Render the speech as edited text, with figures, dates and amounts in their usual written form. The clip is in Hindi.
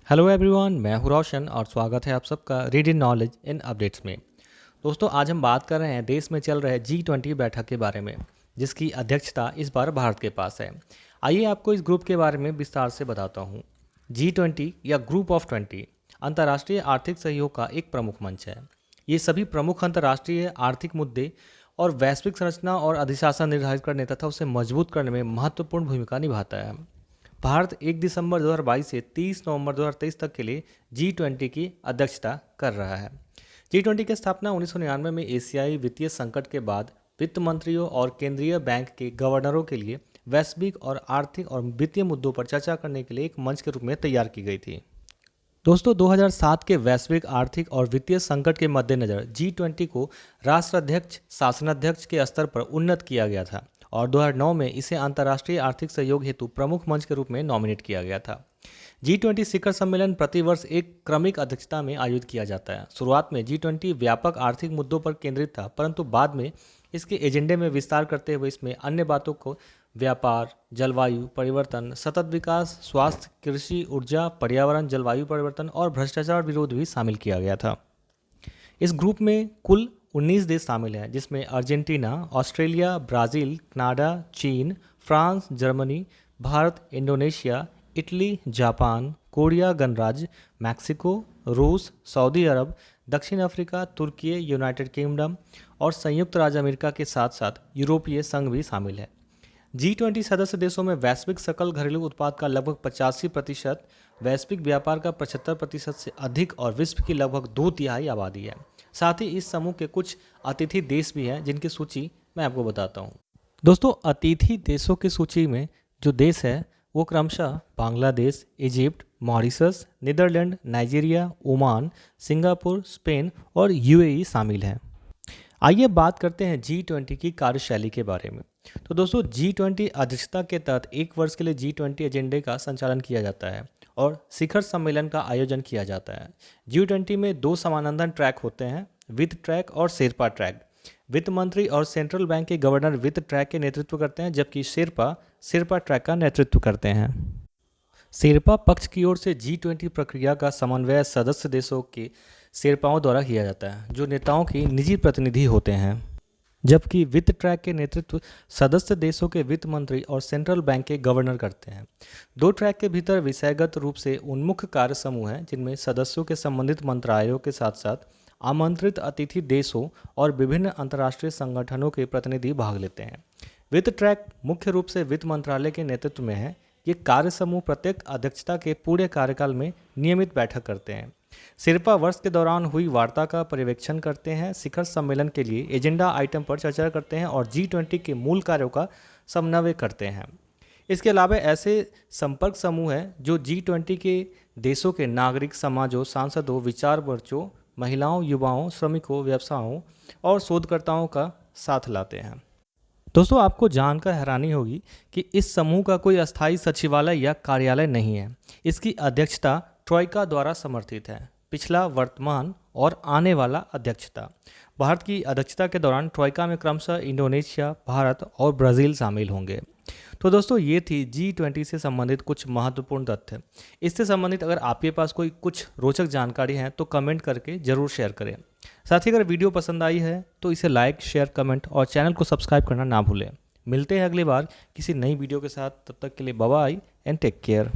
हेलो एवरीवन, मैं हूं रोशन और स्वागत है आप सबका रीडिंग नॉलेज इन अपडेट्स में। दोस्तों, आज हम बात कर रहे हैं देश में चल रहे G20 बैठक के बारे में, जिसकी अध्यक्षता इस बार भारत के पास है। आइए आपको इस ग्रुप के बारे में विस्तार से बताता हूं। G20 या ग्रुप ऑफ 20 अंतर्राष्ट्रीय आर्थिक सहयोग का एक प्रमुख मंच है। ये सभी प्रमुख अंतर्राष्ट्रीय आर्थिक मुद्दे और वैश्विक संरचना और अधिशासन निर्धारित करने तथा उसे मजबूत करने में महत्वपूर्ण भूमिका निभाता है। भारत 1 दिसंबर 2022 से 30 नवंबर 2023 तक के लिए G20 की अध्यक्षता कर रहा है। G20 की स्थापना 1999 में एशियाई वित्तीय संकट के बाद वित्त मंत्रियों और केंद्रीय बैंक के गवर्नरों के लिए वैश्विक और आर्थिक और वित्तीय मुद्दों पर चर्चा करने के लिए एक मंच के रूप में तैयार की गई थी। दोस्तों, 2007 के वैश्विक आर्थिक और वित्तीय संकट के मद्देनज़र G20 को राष्ट्राध्यक्ष शासनाध्यक्ष के स्तर पर उन्नत किया गया था और 2009 में इसे अंतर्राष्ट्रीय आर्थिक सहयोग हेतु प्रमुख मंच के रूप में नॉमिनेट किया गया था। G20 शिखर सम्मेलन प्रतिवर्ष एक क्रमिक अध्यक्षता में आयोजित किया जाता है। शुरुआत में G20 व्यापक आर्थिक मुद्दों पर केंद्रित था, परंतु बाद में इसके एजेंडे में विस्तार करते हुए इसमें अन्य बातों को व्यापार, जलवायु परिवर्तन, सतत विकास, स्वास्थ्य, कृषि, ऊर्जा, पर्यावरण, जलवायु परिवर्तन और भ्रष्टाचार विरोध भी शामिल किया गया था। इस ग्रुप में कुल 19 देश शामिल हैं, जिसमें अर्जेंटीना, ऑस्ट्रेलिया, ब्राज़ील, कनाडा, चीन, France, Germany, Bharat, Indonesia, Italy, Japan, Korea गणराज्य, मैक्सिको, रूस, सऊदी अरब, दक्षिण अफ्रीका, तुर्की, यूनाइटेड किंगडम और संयुक्त राज्य अमेरिका के साथ साथ यूरोपीय संघ भी शामिल है। G20 सदस्य देशों में वैश्विक सकल घरेलू उत्पाद का लगभग 85%, वैश्विक व्यापार का 75% से अधिक और विश्व की लगभग 2/3 आबादी है। साथ ही इस समूह के कुछ अतिथि देश भी हैं, जिनकी सूची मैं आपको बताता हूँ। दोस्तों, अतिथि देशों की सूची में जो देश है वो क्रमशः Bangladesh, Egypt, Mauritius, Netherland, Nigeria, Oman, Singapore, Spain और UAE शामिल हैं। आइए बात करते हैं G20 की कार्यशैली के बारे में। तो दोस्तों, G20 अध्यक्षता के तहत एक वर्ष के लिए G20 एजेंडे का संचालन किया जाता है और शिखर सम्मेलन का आयोजन किया जाता है। G20 में 2 समानांतर ट्रैक होते हैं, वित्त ट्रैक और शेरपा ट्रैक। वित्त मंत्री और सेंट्रल बैंक के गवर्नर वित्त ट्रैक के नेतृत्व करते हैं, जबकि शेरपा ट्रैक का नेतृत्व करते हैं। शेरपा पक्ष की ओर से G20 प्रक्रिया का समन्वय सदस्य देशों के शेरपाओं द्वारा किया जाता है, जो नेताओं की निजी प्रतिनिधि होते हैं, जबकि वित्त ट्रैक के नेतृत्व सदस्य देशों के वित्त मंत्री और सेंट्रल बैंक के गवर्नर करते हैं। 2 ट्रैक के भीतर विषयगत रूप से उन्मुख कार्य समूह हैं, जिनमें सदस्यों के संबंधित मंत्रालयों के साथ साथ आमंत्रित अतिथि देशों और विभिन्न अंतर्राष्ट्रीय संगठनों के प्रतिनिधि भाग लेते हैं। वित्त ट्रैक मुख्य रूप से वित्त मंत्रालय के नेतृत्व में है। ये कार्य समूह प्रत्येक अध्यक्षता के पूरे कार्यकाल में नियमित बैठक करते हैं। शेरपा वर्ष के दौरान हुई वार्ता का पर्यवेक्षण करते हैं, शिखर सम्मेलन के लिए एजेंडा आइटम पर चर्चा करते हैं और G20 के मूल कार्यों का समन्वय करते हैं। इसके अलावा ऐसे संपर्क समूह हैं जो G20 के देशों के नागरिक समाजों, सांसदों, विचार मंचों, महिलाओं, युवाओं, श्रमिकों, व्यवसायों और शोधकर्ताओं का साथ लाते हैं। दोस्तों, आपको जानकर हैरानी होगी कि इस समूह का कोई अस्थायी सचिवालय या कार्यालय नहीं है। इसकी अध्यक्षता ट्रॉइका द्वारा समर्थित है। पिछला, वर्तमान और आने वाला अध्यक्षता। भारत की अध्यक्षता के दौरान ट्रॉइका में क्रमशः इंडोनेशिया, भारत और ब्राज़ील शामिल होंगे। तो दोस्तों, ये थी G20 से संबंधित कुछ महत्वपूर्ण तथ्य। इससे संबंधित अगर आपके पास कोई कुछ रोचक जानकारी है तो कमेंट करके ज़रूर शेयर करें। साथ ही अगर वीडियो पसंद आई है तो इसे लाइक, शेयर, कमेंट और चैनल को सब्सक्राइब करना ना भूलें। मिलते हैं अगली बार किसी नई वीडियो के साथ। तब तक के लिए bye bye and take care.